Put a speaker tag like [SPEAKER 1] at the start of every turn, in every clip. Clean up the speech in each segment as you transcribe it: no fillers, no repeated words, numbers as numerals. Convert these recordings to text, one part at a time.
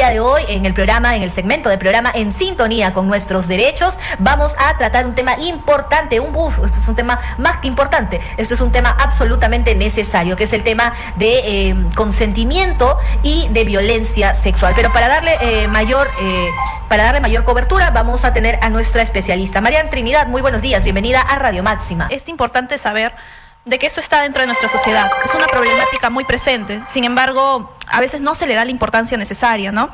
[SPEAKER 1] día de hoy en el programa, en el segmento del programa En Sintonía con Nuestros Derechos, vamos a tratar un tema importante, esto es un tema más que importante, esto es un tema absolutamente necesario, que es el tema de consentimiento y de violencia sexual. Pero para darle mayor cobertura vamos a tener a nuestra especialista, Marian Trinidad. Muy buenos días, bienvenida a Radio Máxima.
[SPEAKER 2] Es importante saber de que esto está dentro de nuestra sociedad. Es una problemática muy presente, sin embargo, a veces no se le da la importancia necesaria, ¿no?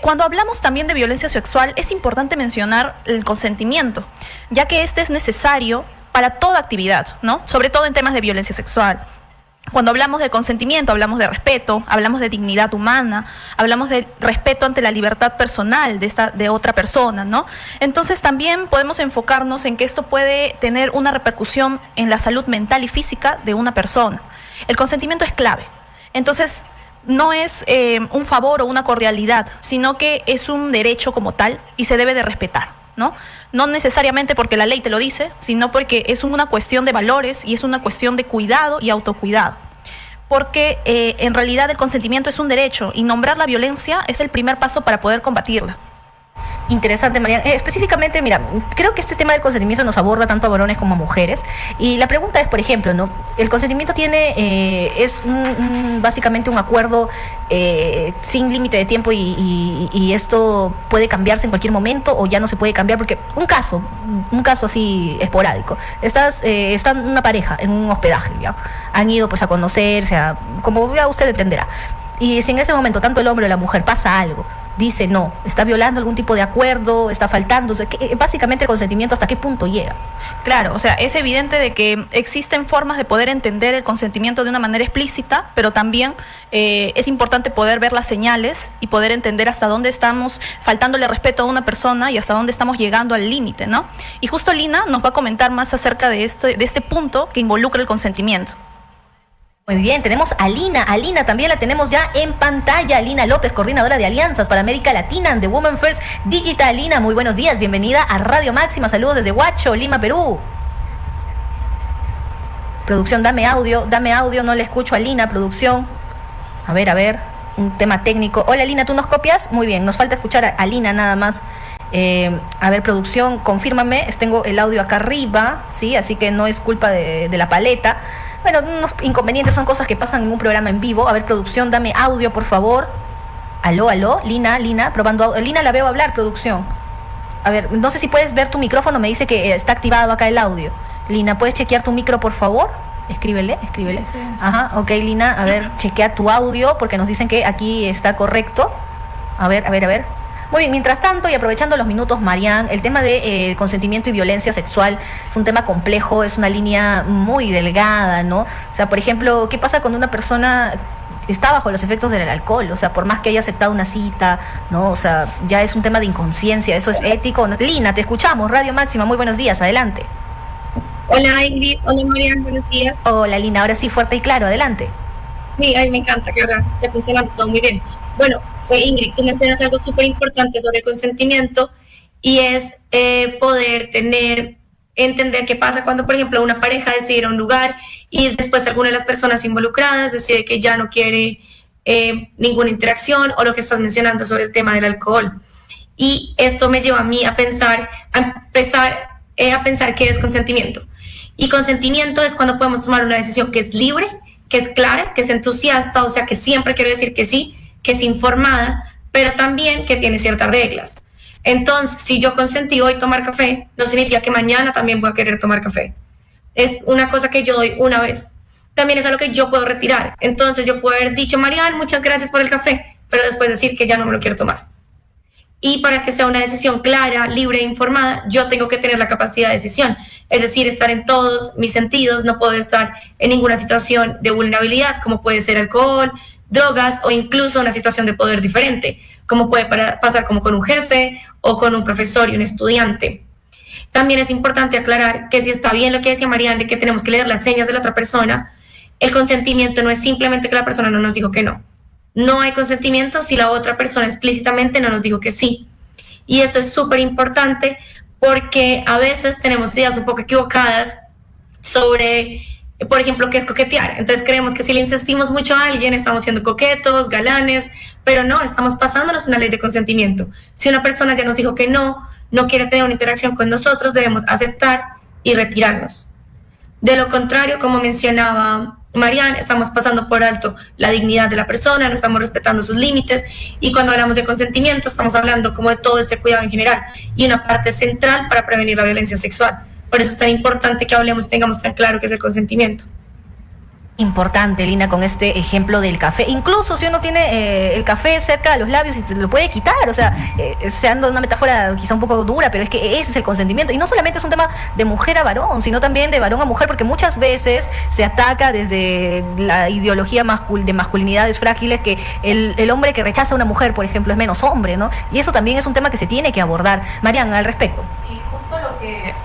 [SPEAKER 2] Cuando hablamos también de violencia sexual, es importante mencionar el consentimiento, ya que este es necesario para toda actividad, ¿no? Sobre todo en temas de violencia sexual. Cuando hablamos de consentimiento, hablamos de respeto, hablamos de dignidad humana, hablamos de respeto ante la libertad personal de otra persona, ¿no? Entonces también podemos enfocarnos en que esto puede tener una repercusión en la salud mental y física de una persona. El consentimiento es clave. Entonces, no es un favor o una cordialidad, sino que es un derecho como tal y se debe de respetar, ¿no? No necesariamente porque la ley te lo dice, sino porque es una cuestión de valores y es una cuestión de cuidado y autocuidado. Porque en realidad el consentimiento es un derecho y nombrar la violencia es el primer paso para poder combatirla.
[SPEAKER 1] Interesante, Marian. Específicamente, mira, creo que este tema del consentimiento nos aborda tanto a varones como a mujeres. Y la pregunta es, por ejemplo, ¿no? El consentimiento es básicamente un acuerdo sin límite de tiempo y esto puede cambiarse en cualquier momento o ya no se puede cambiar, porque un caso así esporádico. Están una pareja en un hospedaje, ¿ya? Han ido pues a conocerse, como ya usted entenderá. Y si en ese momento tanto el hombre o la mujer pasa algo, dice no, está violando algún tipo de acuerdo, está faltando, o sea, básicamente el consentimiento, ¿hasta qué punto llega?
[SPEAKER 2] Claro, o sea, es evidente de que existen formas de poder entender el consentimiento de una manera explícita, pero también es importante poder ver las señales y poder entender hasta dónde estamos faltándole respeto a una persona y hasta dónde estamos llegando al límite, ¿no? Y justo Lina nos va a comentar más acerca de este punto que involucra el consentimiento.
[SPEAKER 1] Muy bien, tenemos a Lina. A Lina también la tenemos ya en pantalla. Lina López, coordinadora de alianzas para América Latina de Women First Digital. Lina, muy buenos días. Bienvenida a Radio Máxima. Saludos desde Huacho, Lima, Perú. Producción, dame audio. No le escucho a Lina, producción. A ver, un tema técnico. Hola, Lina, ¿tú nos copias? Muy bien, nos falta escuchar a Lina nada más. A ver, producción, confírmame. Tengo el audio acá arriba, ¿sí? Así que no es culpa de la paleta. Bueno, unos inconvenientes, son cosas que pasan en un programa en vivo. A ver, producción, dame audio, por favor. Aló, Lina, probando audio. Lina, la veo hablar, producción. A ver, no sé si puedes ver tu micrófono, me dice que está activado acá el audio. Lina, ¿puedes chequear tu micro, por favor? Escríbele. Sí. Ajá, ok, Lina, a ver, chequea tu audio, porque nos dicen que aquí está correcto. A ver. Muy bien, mientras tanto y aprovechando los minutos, Marian, el tema de consentimiento y violencia sexual es un tema complejo, es una línea muy delgada, ¿no? O sea, por ejemplo, ¿qué pasa cuando una persona está bajo los efectos del alcohol? O sea, por más que haya aceptado una cita, ¿no? O sea, ya es un tema de inconsciencia, ¿eso es ético? Lina, te escuchamos, Radio Máxima, muy buenos días, adelante.
[SPEAKER 3] Hola Ingrid, hola Marian, buenos días.
[SPEAKER 1] Hola Lina, ahora sí, fuerte y claro, adelante.
[SPEAKER 3] Sí, me encanta que ahora esté funcionando todo muy bien. Bueno, Ingrid, tú mencionas algo súper importante sobre el consentimiento y es poder entender qué pasa cuando, por ejemplo, una pareja decide ir a un lugar y después alguna de las personas involucradas decide que ya no quiere ninguna interacción, o lo que estás mencionando sobre el tema del alcohol. Y esto me lleva a mí a empezar a pensar qué es consentimiento. Y consentimiento es cuando podemos tomar una decisión que es libre, que es clara, que es entusiasta, o sea, que siempre quiero decir que sí, que es informada, pero también que tiene ciertas reglas. Entonces, si yo consentí hoy tomar café, no significa que mañana también voy a querer tomar café. Es una cosa que yo doy una vez. También es algo que yo puedo retirar. Entonces, yo puedo haber dicho, Marian, muchas gracias por el café, pero después decir que ya no me lo quiero tomar. Y para que sea una decisión clara, libre e informada, yo tengo que tener la capacidad de decisión. Es decir, estar en todos mis sentidos, no puedo estar en ninguna situación de vulnerabilidad, como puede ser alcohol, drogas o incluso una situación de poder diferente, como puede pasar como con un jefe o con un profesor y un estudiante. También es importante aclarar que si está bien lo que decía Marian, de que tenemos que leer las señas de la otra persona, el consentimiento no es simplemente que la persona no nos dijo que no. No hay consentimiento si la otra persona explícitamente no nos dijo que sí. Y esto es súper importante porque a veces tenemos ideas un poco equivocadas sobre por ejemplo, qué es coquetear. Entonces creemos que si le insistimos mucho a alguien, estamos siendo coquetos, galanes, pero no, estamos pasándonos una ley de consentimiento. Si una persona ya nos dijo que no quiere tener una interacción con nosotros, debemos aceptar y retirarnos. De lo contrario, como mencionaba Marian, estamos pasando por alto la dignidad de la persona, no estamos respetando sus límites, y cuando hablamos de consentimiento estamos hablando como de todo este cuidado en general y una parte central para prevenir la violencia sexual. Por eso es tan importante que hablemos y tengamos tan claro qué es el consentimiento.
[SPEAKER 1] Importante, Lina, con este ejemplo del café. Incluso si uno tiene el café cerca de los labios y se lo puede quitar, o sea, seando una metáfora quizá un poco dura, pero es que ese es el consentimiento. Y no solamente es un tema de mujer a varón, sino también de varón a mujer, porque muchas veces se ataca desde la ideología de masculinidades frágiles que el hombre que rechaza a una mujer, por ejemplo, es menos hombre, ¿no? Y eso también es un tema que se tiene que abordar. Marian, al respecto.
[SPEAKER 2] Y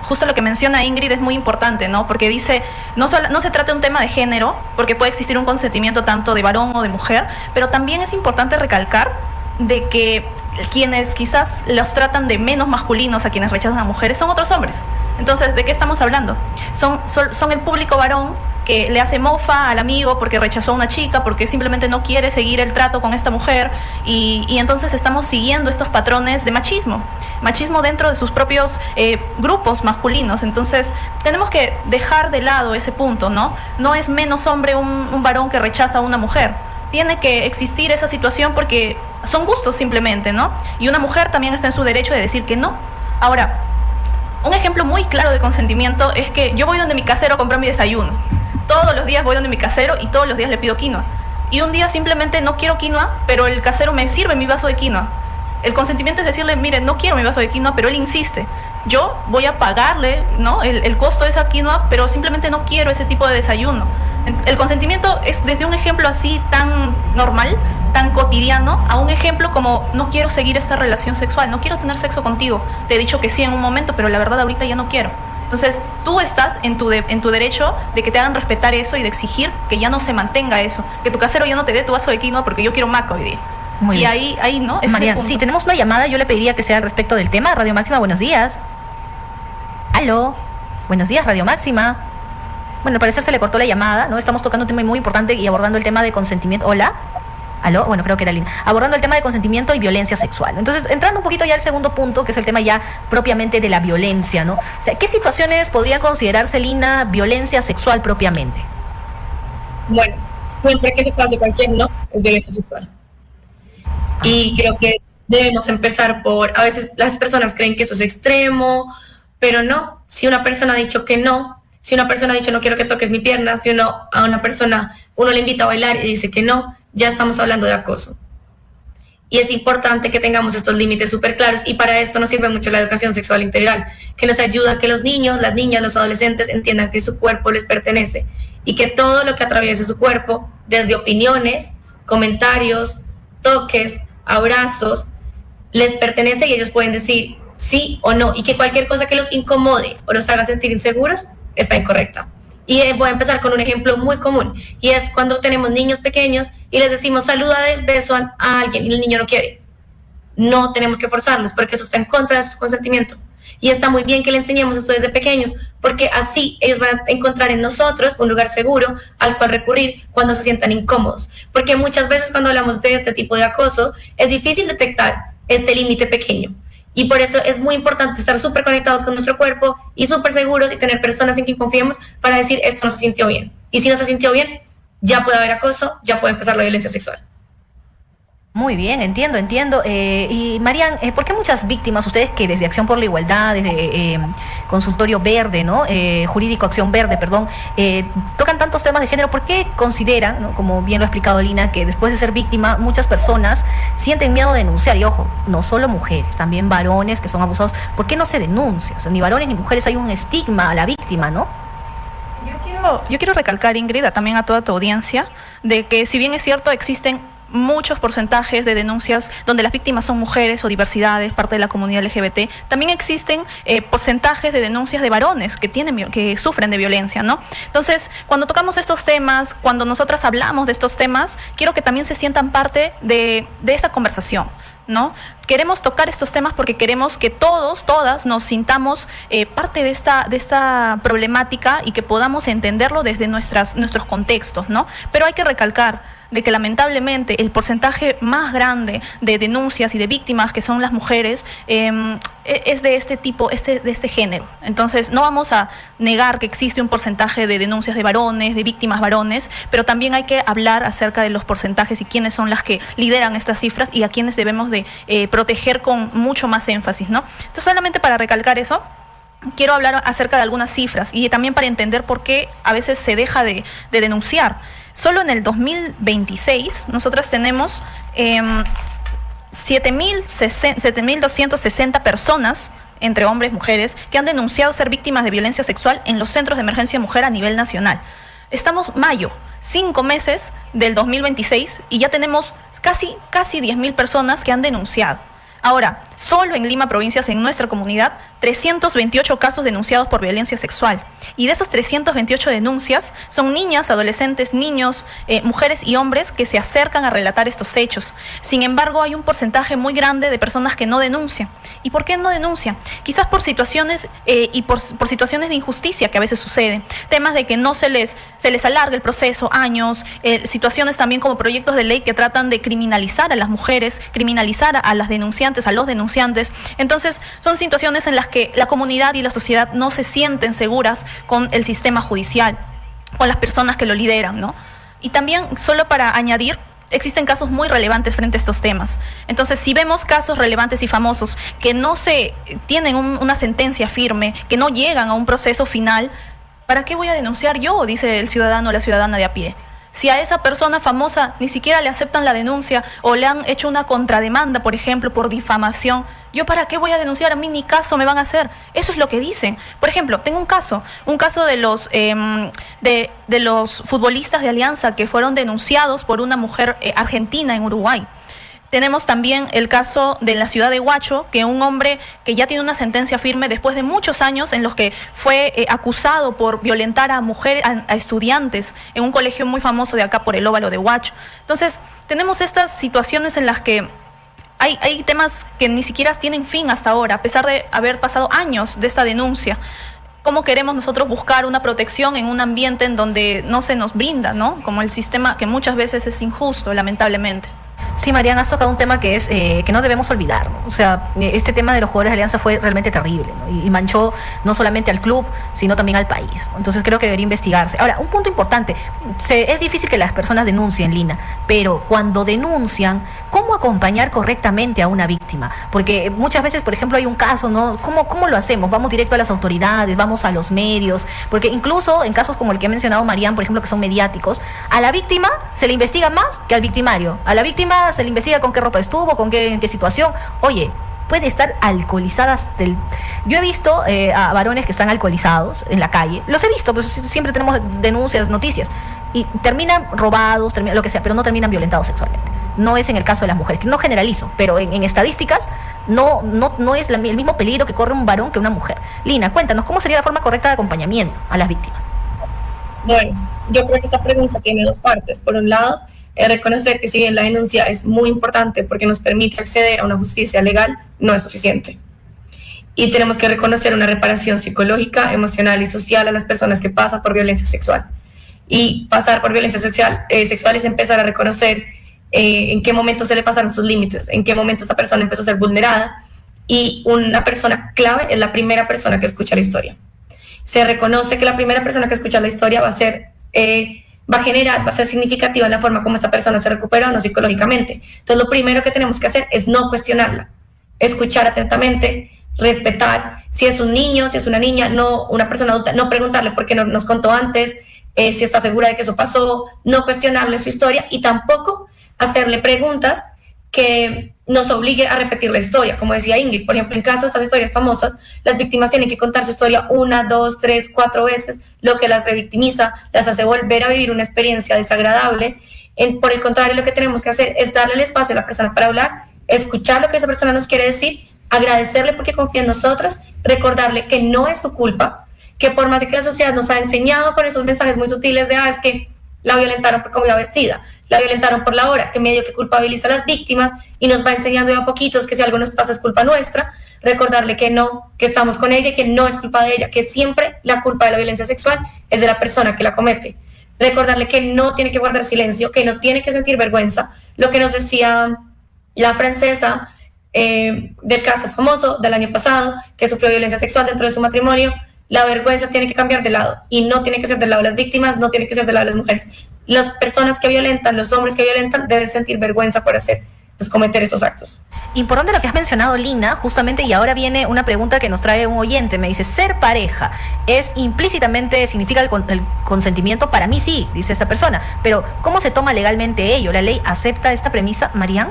[SPEAKER 2] justo lo que menciona Ingrid es muy importante, ¿no? Porque dice, no se trata de un tema de género, porque puede existir un consentimiento tanto de varón o de mujer, pero también es importante recalcar de que quienes quizás los tratan de menos masculinos a quienes rechazan a mujeres son otros hombres. Entonces, ¿de qué estamos hablando? Son el público varón que le hace mofa al amigo porque rechazó a una chica, porque simplemente no quiere seguir el trato con esta mujer, y entonces estamos siguiendo estos patrones de machismo dentro de sus propios grupos masculinos. Entonces tenemos que dejar de lado ese punto, ¿no? No es menos hombre un varón que rechaza a una mujer. Tiene que existir esa situación porque son gustos simplemente, ¿no? Y una mujer también está en su derecho de decir que no. Ahora, un ejemplo muy claro de consentimiento es que yo voy donde mi casero a comprar mi desayuno. Todos los días voy donde mi casero y todos los días le pido quinoa. Y un día simplemente no quiero quinoa, pero el casero me sirve mi vaso de quinoa. El consentimiento es decirle, mire, no quiero mi vaso de quinoa, pero él insiste. Yo voy a pagarle, ¿no?, el costo de esa quinoa, pero simplemente no quiero ese tipo de desayuno. El consentimiento es desde un ejemplo así tan normal, tan cotidiano, a un ejemplo como no quiero seguir esta relación sexual, no quiero tener sexo contigo. Te he dicho que sí en un momento, pero la verdad ahorita ya no quiero. Entonces, tú estás en tu derecho de que te hagan respetar eso y de exigir que ya no se mantenga eso, que tu casero ya no te dé tu vaso de quinoa porque yo quiero maca hoy día.
[SPEAKER 1] Muy bien.
[SPEAKER 2] Y ahí ¿no?
[SPEAKER 1] Marian, sí, tenemos una llamada, yo le pediría que sea al respecto del tema. Radio Máxima, buenos días. Aló, buenos días, Radio Máxima. Bueno, al parecer se le cortó la llamada, ¿no? Estamos tocando un tema muy importante y abordando el tema de consentimiento. Hola. ¿Aló? Bueno, creo que era Lina. Abordando el tema de consentimiento y violencia sexual. Entonces, entrando un poquito ya al segundo punto, que es el tema ya propiamente de la violencia, ¿no? O sea, ¿qué situaciones podrían considerarse, Lina, violencia sexual propiamente?
[SPEAKER 3] Bueno, siempre que se pase cualquier no, es violencia sexual. Y creo que debemos empezar por, a veces las personas creen que eso es extremo, pero no. Si una persona ha dicho que no, si una persona ha dicho no quiero que toques mi pierna, si a una persona uno le invita a bailar y dice que no, ya estamos hablando de acoso. Y es importante que tengamos estos límites súper claros, y para esto nos sirve mucho la educación sexual integral, que nos ayuda a que los niños, las niñas, los adolescentes entiendan que su cuerpo les pertenece y que todo lo que atraviese su cuerpo, desde opiniones, comentarios, toques, abrazos, les pertenece y ellos pueden decir sí o no, y que cualquier cosa que los incomode o los haga sentir inseguros está incorrecta. Y voy a empezar con un ejemplo muy común, y es cuando tenemos niños pequeños y les decimos saluda de beso a alguien y el niño no quiere. No tenemos que forzarlos porque eso está en contra de su consentimiento. Y está muy bien que le enseñemos esto desde pequeños, porque así ellos van a encontrar en nosotros un lugar seguro al cual recurrir cuando se sientan incómodos. Porque muchas veces cuando hablamos de este tipo de acoso es difícil detectar este límite pequeño. Y por eso es muy importante estar súper conectados con nuestro cuerpo y súper seguros y tener personas en quien confiemos para decir esto no se sintió bien. Y si no se sintió bien, ya puede haber acoso, ya puede empezar la violencia sexual.
[SPEAKER 1] Muy bien, entiendo. Y Marian, ¿por qué muchas víctimas, ustedes que desde Acción por la Igualdad, desde Consultorio Verde, ¿no? Jurídico Acción Verde, perdón, tocan tantos temas de género? ¿Por qué consideran, ¿no?, como bien lo ha explicado Lina, que después de ser víctima muchas personas sienten miedo de denunciar? Y ojo, no solo mujeres, también varones que son abusados. ¿Por qué no se denuncia? O sea, ni varones ni mujeres, hay un estigma a la víctima, ¿no?
[SPEAKER 2] Yo quiero recalcar, Ingrid, también a toda tu audiencia, de que si bien es cierto existen muchos porcentajes de denuncias donde las víctimas son mujeres o diversidades, parte de la comunidad LGBT. También existen porcentajes de denuncias de varones que sufren de violencia, ¿no? Entonces, cuando tocamos estos temas, cuando nosotras hablamos de estos temas, quiero que también se sientan parte de esta conversación, ¿no? Queremos tocar estos temas porque queremos que todas nos sintamos parte de esta problemática y que podamos entenderlo desde nuestros contextos, ¿no? Pero hay que recalcar de que lamentablemente el porcentaje más grande de denuncias y de víctimas, que son las mujeres, es de este tipo, de este género. Entonces, no vamos a negar que existe un porcentaje de denuncias de varones, de víctimas varones, pero también hay que hablar acerca de los porcentajes y quiénes son las que lideran estas cifras y a quienes debemos de proteger con mucho más énfasis, ¿no? Entonces, solamente para recalcar eso, quiero hablar acerca de algunas cifras y también para entender por qué a veces se deja de denunciar. Solo en el 2026 nosotras tenemos 7.260 personas, entre hombres y mujeres, que han denunciado ser víctimas de violencia sexual en los centros de emergencia mujer a nivel nacional. Estamos mayo, 5 meses del 2026 y ya tenemos casi 10.000 personas que han denunciado. Ahora, solo en Lima Provincias, en nuestra comunidad, 328 casos denunciados por violencia sexual. Y de esas 328 denuncias son niñas, adolescentes, niños, mujeres y hombres que se acercan a relatar estos hechos. Sin embargo, hay un porcentaje muy grande de personas que no denuncian. ¿Y por qué no denuncian? Quizás por situaciones por situaciones de injusticia que a veces suceden. Temas de que no se les alarga el proceso, años, situaciones también como proyectos de ley que tratan de criminalizar a las mujeres, criminalizar a las denunciantes, a los denunciantes. Entonces, son situaciones en las que la comunidad y la sociedad no se sienten seguras con el sistema judicial, con las personas que lo lideran, ¿no? Y también, solo para añadir, existen casos muy relevantes frente a estos temas. Entonces, si vemos casos relevantes y famosos que no se tienen una sentencia firme, que no llegan a un proceso final, ¿para qué voy a denunciar yo?, dice el ciudadano o la ciudadana de a pie. Si a esa persona famosa ni siquiera le aceptan la denuncia o le han hecho una contrademanda, por ejemplo, por difamación, ¿yo para qué voy a denunciar? A mí ni caso me van a hacer. Eso es lo que dicen. Por ejemplo, tengo un caso de los de los futbolistas de Alianza que fueron denunciados por una mujer argentina en Uruguay. Tenemos también el caso de la ciudad de Huacho, que un hombre que ya tiene una sentencia firme después de muchos años en los que fue acusado por violentar a mujeres, a estudiantes en un colegio muy famoso de acá por el óvalo de Huacho. Entonces, tenemos estas situaciones en las que hay temas que ni siquiera tienen fin hasta ahora, a pesar de haber pasado años de esta denuncia. ¿Cómo queremos nosotros buscar una protección en un ambiente en donde no se nos brinda, ¿no? Como el sistema que muchas veces es injusto, lamentablemente.
[SPEAKER 1] Sí, Mariana, has tocado un tema que es que no debemos olvidar, ¿no? O sea, este tema de los jugadores de Alianza fue realmente terrible, ¿no? Y manchó no solamente al club, sino también al país, ¿no? Entonces creo que debería investigarse. Ahora, un punto importante, es difícil que las personas denuncien, Lina, pero cuando denuncian, ¿cómo acompañar correctamente a una víctima? Porque muchas veces, por ejemplo, hay un caso, ¿no? ¿Cómo lo hacemos? Vamos directo a las autoridades, vamos a los medios, porque incluso en casos como el que ha mencionado Marian, por ejemplo, que son mediáticos, a la víctima se le investiga más que al victimario. A la víctima se le investiga con qué ropa estuvo, en qué situación. Oye, puede estar alcoholizada hasta el... Yo he visto a varones que están alcoholizados en la calle. Los he visto, pues siempre tenemos denuncias, noticias. Y terminan robados, lo que sea, pero no terminan violentados sexualmente. No es en el caso de las mujeres, no generalizo, pero en estadísticas no es el mismo peligro que corre un varón que una mujer. Lina, cuéntanos, ¿cómo sería la forma correcta de acompañamiento a las víctimas?
[SPEAKER 3] Bueno, yo creo que esta pregunta tiene dos partes. Por un lado, reconocer que si bien la denuncia es muy importante porque nos permite acceder a una justicia legal, no es suficiente. Y tenemos que reconocer una reparación psicológica, emocional y social a las personas que pasan por violencia sexual. Y pasar por violencia sexual es empezar a reconocer en qué momento se le pasaron sus límites, en qué momento esa persona empezó a ser vulnerada. Y una persona clave es la primera persona que escucha la historia. Se reconoce que la primera persona que escucha la historia va a ser significativa en la forma como esta persona se recupera o no psicológicamente. Entonces, lo primero que tenemos que hacer es no cuestionarla, escuchar atentamente, respetar. Si es un niño, si es una niña, no una persona adulta, no preguntarle por qué no nos contó antes, si está segura de que eso pasó, no cuestionarle su historia y tampoco hacerle preguntas que nos obligue a repetir la historia. Como decía Ingrid, por ejemplo, en caso de estas historias famosas, las víctimas tienen que contar su historia 1, 2, 3, 4 veces, lo que las revictimiza, las hace volver a vivir una experiencia desagradable Por el contrario, lo que tenemos que hacer es darle el espacio a la persona para hablar, escuchar lo que esa persona nos quiere decir, agradecerle porque confía en nosotros, recordarle que no es su culpa, que por más de que la sociedad nos ha enseñado con esos mensajes muy sutiles de, es que la violentaron por cómo iba vestida, la violentaron por la hora, que medio que culpabiliza a las víctimas y nos va enseñando de a poquitos que si algo nos pasa es culpa nuestra, recordarle que no, que estamos con ella y que no es culpa de ella, que siempre la culpa de la violencia sexual es de la persona que la comete. Recordarle que no tiene que guardar silencio, que no tiene que sentir vergüenza. Lo que nos decía la francesa del caso famoso del año pasado, que sufrió violencia sexual dentro de su matrimonio, la vergüenza tiene que cambiar de lado y no tiene que ser del lado de las víctimas, no tiene que ser del lado de las mujeres. Las personas que violentan, los hombres que violentan, deben sentir vergüenza por cometer estos actos.
[SPEAKER 1] Importante lo que has mencionado, Lina, justamente, y ahora viene una pregunta que nos trae un oyente. Me dice, ¿ser pareja es implícitamente, significa el consentimiento? Para mí sí, dice esta persona, pero ¿cómo se toma legalmente ello? ¿La ley acepta esta premisa, Marian?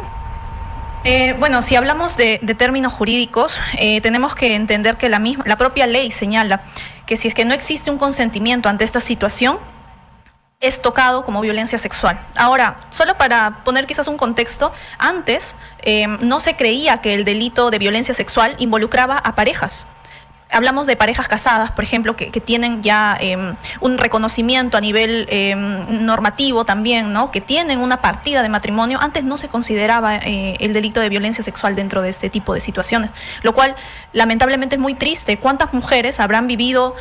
[SPEAKER 2] Bueno, si hablamos de términos jurídicos, tenemos que entender que la propia ley señala que si es que no existe un consentimiento ante esta situación, es tocado como violencia sexual. Ahora, solo para poner quizás un contexto, antes no se creía que el delito de violencia sexual involucraba a parejas. Hablamos de parejas casadas, por ejemplo, que tienen ya un reconocimiento a nivel normativo también, ¿no? Que tienen una partida de matrimonio. Antes no se consideraba el delito de violencia sexual dentro de este tipo de situaciones, lo cual lamentablemente es muy triste. ¿Cuántas mujeres habrán vivido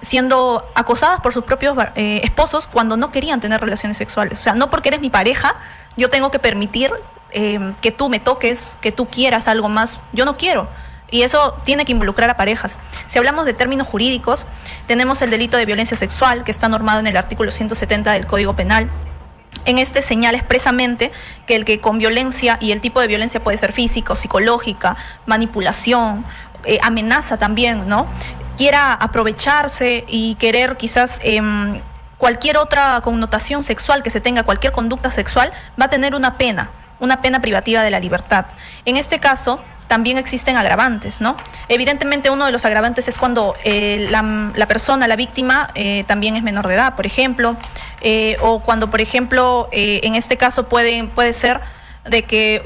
[SPEAKER 2] siendo acosadas por sus propios esposos cuando no querían tener relaciones sexuales? O sea, no porque eres mi pareja, yo tengo que permitir que tú me toques, que tú quieras algo más. Yo no quiero. Y eso tiene que involucrar a parejas. Si hablamos de términos jurídicos, tenemos el delito de violencia sexual, que está normado en el artículo 170 del Código Penal. En este señala expresamente que el que con violencia, y el tipo de violencia puede ser física o psicológica, manipulación, amenaza también, ¿no? Quiera aprovecharse y querer quizás cualquier otra connotación sexual que se tenga, cualquier conducta sexual, va a tener una pena privativa de la libertad. En este caso, también existen agravantes, ¿no? Evidentemente uno de los agravantes es cuando la persona, la víctima, también es menor de edad, por ejemplo, o cuando, por ejemplo, en este caso puede ser de que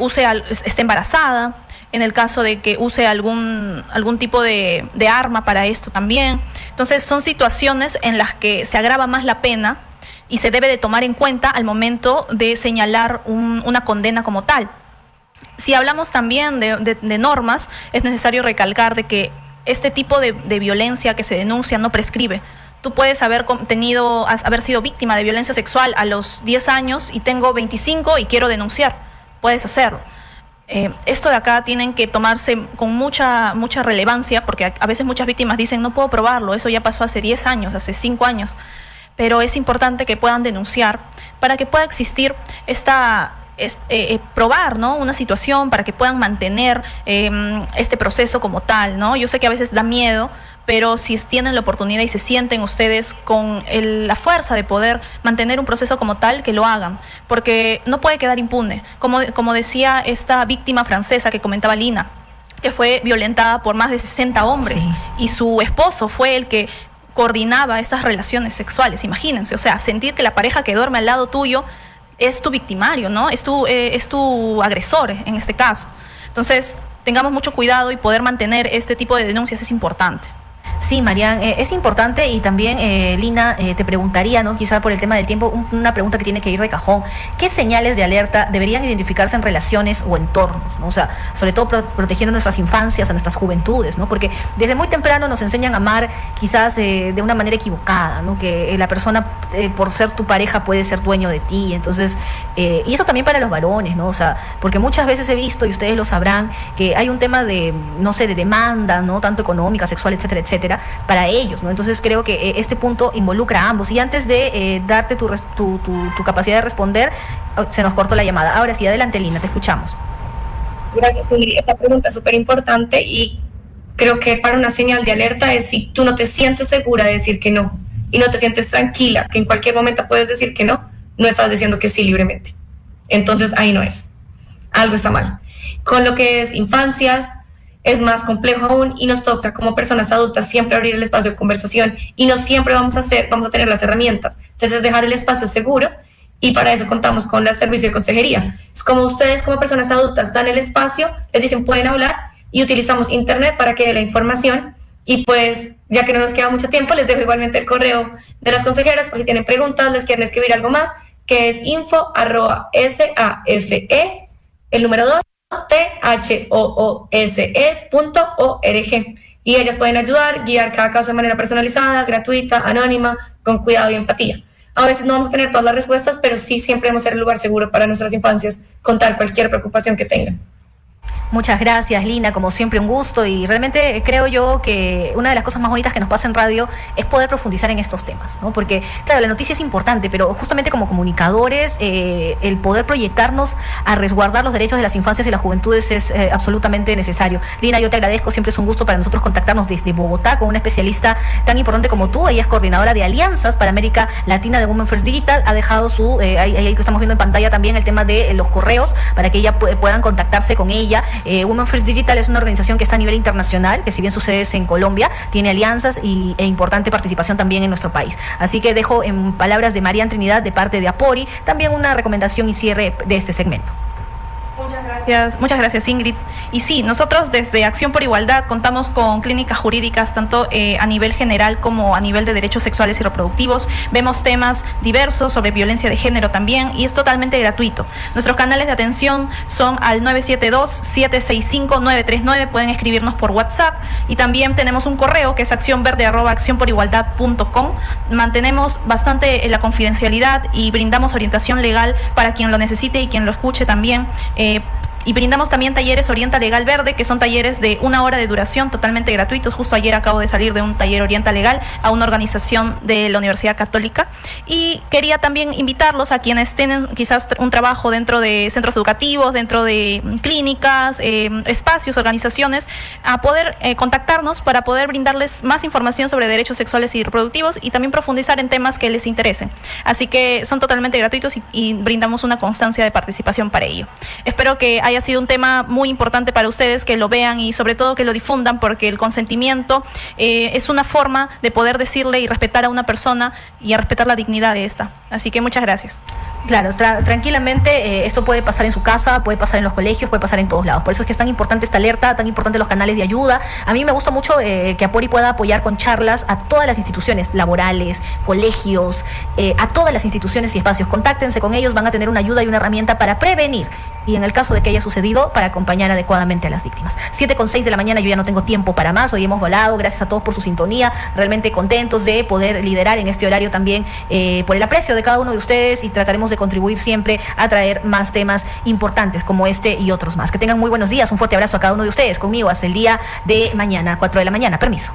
[SPEAKER 2] esté embarazada, en el caso de que use algún tipo de arma para esto también. Entonces son situaciones en las que se agrava más la pena y se debe de tomar en cuenta al momento de señalar una condena como tal. Si hablamos también de normas, es necesario recalcar de que este tipo de violencia que se denuncia no prescribe. Tú puedes haber sido víctima de violencia sexual a los 10 años y tengo 25 y quiero denunciar. Puedes hacerlo. Esto de acá tienen que tomarse con mucha relevancia, porque a veces muchas víctimas dicen, no puedo probarlo, eso ya pasó hace 10 años, hace 5 años. Pero es importante que puedan denunciar para que pueda existir probar, ¿no?, una situación, para que puedan mantener este proceso como tal, ¿no? Yo sé que a veces da miedo, pero si tienen la oportunidad y se sienten ustedes con la fuerza de poder mantener un proceso como tal, que lo hagan, porque no puede quedar impune. Como decía esta víctima francesa que comentaba Lina, que fue violentada por más de 60 hombres, sí, y su esposo fue el que coordinaba estas relaciones sexuales. Imagínense, o sea, sentir que la pareja que duerme al lado tuyo es tu victimario, ¿no? Es tu agresor en este caso. Entonces, tengamos mucho cuidado y poder mantener este tipo de denuncias es importante.
[SPEAKER 1] Sí, Marian, es importante. Y también, Lina, te preguntaría, ¿no?, quizá por el tema del tiempo, una pregunta que tiene que ir de cajón. ¿Qué señales de alerta deberían identificarse en relaciones o entornos, ¿no? O sea, sobre todo protegiendo nuestras infancias, a nuestras juventudes, ¿no? Porque desde muy temprano nos enseñan a amar quizás de una manera equivocada, ¿no? Que la persona, por ser tu pareja, puede ser dueño de ti. Entonces, y eso también para los varones, ¿no? O sea, porque muchas veces he visto, y ustedes lo sabrán, que hay un tema de demanda, ¿no?, tanto económica, sexual, etcétera, etcétera, para ellos, ¿no? Entonces creo que este punto involucra a ambos. Y antes de darte tu capacidad de responder, se nos cortó la llamada. Ahora sí, adelante, Lina, te escuchamos.
[SPEAKER 3] Gracias, Ingrid. Esta pregunta es súper importante y creo que para una señal de alerta es si tú no te sientes segura de decir que no y no te sientes tranquila, que en cualquier momento puedes decir que no estás diciendo que sí libremente. Entonces ahí no es. Algo está mal. Con lo que es infancias, es más complejo aún y nos toca como personas adultas siempre abrir el espacio de conversación y no siempre vamos a tener las herramientas. Entonces es dejar el espacio seguro y para eso contamos con el servicio de consejería. Es como ustedes como personas adultas dan el espacio, les dicen pueden hablar y utilizamos internet para que dé la información. Y pues, ya que no nos queda mucho tiempo, les dejo igualmente el correo de las consejeras por si tienen preguntas, les quieren escribir algo más, que es info@safe, el número 2, thoose.org. Y ellas pueden ayudar, guiar cada caso de manera personalizada, gratuita, anónima, con cuidado y empatía. A veces no vamos a tener todas las respuestas, pero sí siempre debemos ser el lugar seguro para nuestras infancias, contar cualquier preocupación que tengan.
[SPEAKER 1] Muchas gracias, Lina, como siempre un gusto, y realmente creo yo que una de las cosas más bonitas que nos pasa en radio es poder profundizar en estos temas, ¿no? Porque, claro, la noticia es importante, pero justamente como comunicadores, el poder proyectarnos a resguardar los derechos de las infancias y las juventudes es absolutamente necesario. Lina, yo te agradezco, siempre es un gusto para nosotros contactarnos desde Bogotá con una especialista tan importante como tú. Ella es coordinadora de alianzas para América Latina de Women First Digital, ha dejado ahí te estamos viendo en pantalla también el tema de los correos para que ella puedan contactarse con ella. Women First Digital es una organización que está a nivel internacional, que si bien su sede es en Colombia, tiene alianzas e importante participación también en nuestro país. Así que dejo en palabras de Marian Trinidad, de parte de Apori, también una recomendación y cierre de este segmento.
[SPEAKER 2] Muchas gracias, Ingrid. Y sí, nosotros desde Acción por Igualdad contamos con clínicas jurídicas tanto a nivel general como a nivel de derechos sexuales y reproductivos. Vemos temas diversos sobre violencia de género también y es totalmente gratuito. Nuestros canales de atención son al 972-765-939, pueden escribirnos por WhatsApp y también tenemos un correo que es accionverde@accionporigualdad.com. Mantenemos bastante la confidencialidad y brindamos orientación legal para quien lo necesite y quien lo escuche también. Y brindamos también talleres Orienta Legal Verde, que son talleres de 1 hora de duración totalmente gratuitos. Justo ayer acabo de salir de un taller Orienta Legal a una organización de la Universidad Católica. Y quería también invitarlos a quienes tienen quizás un trabajo dentro de centros educativos, dentro de clínicas, espacios, organizaciones, a poder contactarnos para poder brindarles más información sobre derechos sexuales y reproductivos y también profundizar en temas que les interesen. Así que son totalmente gratuitos y brindamos una constancia de participación para ello. Espero que haya sido un tema muy importante para ustedes, que lo vean y sobre todo que lo difundan, porque el consentimiento es una forma de poder decirle y respetar a una persona y a respetar la dignidad de esta. Así que muchas gracias.
[SPEAKER 1] Claro, tranquilamente esto puede pasar en su casa, puede pasar en los colegios, puede pasar en todos lados. Por eso es que es tan importante esta alerta, tan importante los canales de ayuda. A mí me gusta mucho que Apori pueda apoyar con charlas a todas las instituciones laborales, colegios, a todas las instituciones y espacios. Contáctense con ellos, van a tener una ayuda y una herramienta para prevenir y en el caso de que haya sucedido, para acompañar adecuadamente a las víctimas. 7:06 de la mañana, yo ya no tengo tiempo para más. Hoy hemos volado, gracias a todos por su sintonía, realmente contentos de poder liderar en este horario también por el aprecio de cada uno de ustedes y trataremos de contribuir siempre a traer más temas importantes como este y otros más. Que tengan muy buenos días, un fuerte abrazo a cada uno de ustedes, conmigo hasta el día de mañana, 4 de la mañana. Permiso.